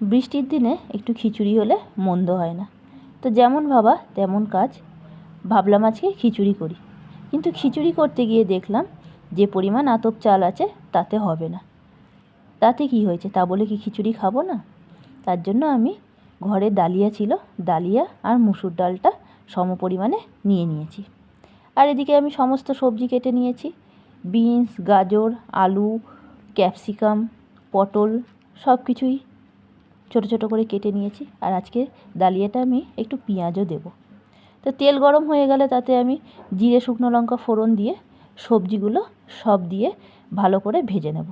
বৃষ্টির দিনে একটু খিচুড়ি হলে মন্দ হয় না। তো যেমন ভাবা তেমন কাজ, ভাবলাম আজকে খিচুড়ি করি। কিন্তু খিচুড়ি করতে গিয়ে দেখলাম যে পরিমাণ আতপ চাল আছে তাতে হবে না। তাতে কি হয়েছে, তা বলে কি খিচুড়ি খাবো না? তার জন্য আমি ঘরে ডালিয়া ছিল, ডালিয়া আর মুসুর ডালটা সম পরিমাণে নিয়ে নিয়েছি। আর এদিকে আমি সমস্ত সবজি কেটে নিয়েছি, বিনস, গাজর, আলু, ক্যাপসিকাম, পটল সব কিছুই ছোটো ছোটো করে কেটে নিয়েছি। আর আজকে ডালিয়াটা আমি একটু পেঁয়াজও দেব। তো তেল গরম হয়ে গেলে তাতে আমি জিরে, শুকনো লঙ্কা ফোড়ন দিয়ে সবজিগুলো সব দিয়ে ভালো করে ভেজে নেব।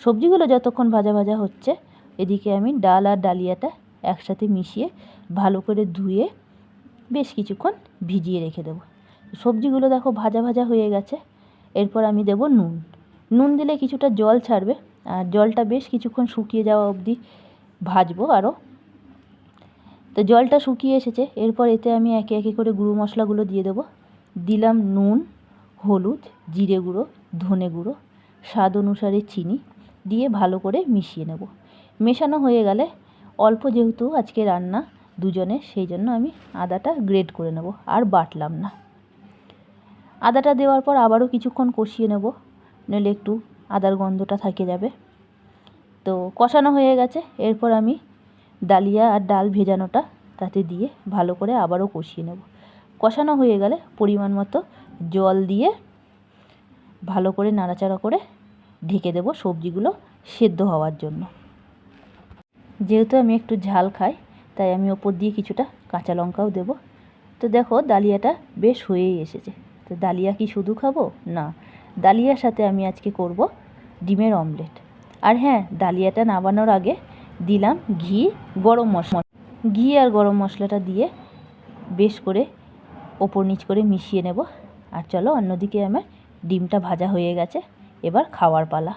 সবজিগুলো যতক্ষণ ভাজা ভাজা হচ্ছে, এদিকে আমি ডাল আর ডালিয়াটা একসাথে মিশিয়ে ভালো করে ধুয়ে বেশ কিছুক্ষণ ভিজিয়ে রেখে দেবো। সবজিগুলো দেখো ভাজা ভাজা হয়ে গেছে। এরপর আমি দেব নুন। নুন দিলে কিছুটা জল ছাড়বে, আর জলটা বেশ কিছুক্ষণ শুকিয়ে যাওয়া অবধি ভাজবো আরও। তো জলটা শুকিয়ে এসেছে। এরপর এতে আমি একে একে করে গুঁড়ো মশলাগুলো দিয়ে দেবো। দিলাম নুন, হলুদ, জিরে গুঁড়ো, ধনে গুঁড়ো, স্বাদ অনুসারে চিনি দিয়ে ভালো করে মিশিয়ে নেব। মেশানো হয়ে গেলে অল্প, যেহেতু আজকে রান্না দুজনে, সেই জন্য আমি আদাটা গ্রেট করে নেব, আর বাটলাম না। আদাটা দেওয়ার পর আবারও কিছুক্ষণ কষিয়ে নেব, নইলে একটু আদার গন্ধটা থেকে যাবে। তো কষানো হয়ে গেছে। এরপর আমি ডালিয়া আর ডাল ভেজানোটা তাতে দিয়ে ভালো করে আবারও কষিয়ে নেব। কষানো হয়ে গেলে পরিমাণ মতো জল দিয়ে ভালো করে নাড়াচাড়া করে ঢেকে দেব সবজিগুলো সেদ্ধ হওয়ার জন্য। যেহেতু আমি একটু ঝাল খাই, তাই আমি ওপর দিয়ে কিছুটা কাঁচা লঙ্কাও দেব। তো দেখো ডালিয়াটা বেশ হয়েই এসেছে। তো ডালিয়া কি শুধু খাবো না, ডালিয়ার সাথে আমি আজকে করব ডিমের অমলেট। আর হ্যাঁ, ডালিয়াটা নামানোর আগে দিলাম ঘি, গরম মশলা। ঘি আর গরম মশলাটা দিয়ে বেশ করে ওপর নিচ করে মিশিয়ে নেব। আর চলো, অন্যদিকে আমার ডিমটা ভাজা হয়ে গেছে, এবার খাওয়ার পালা।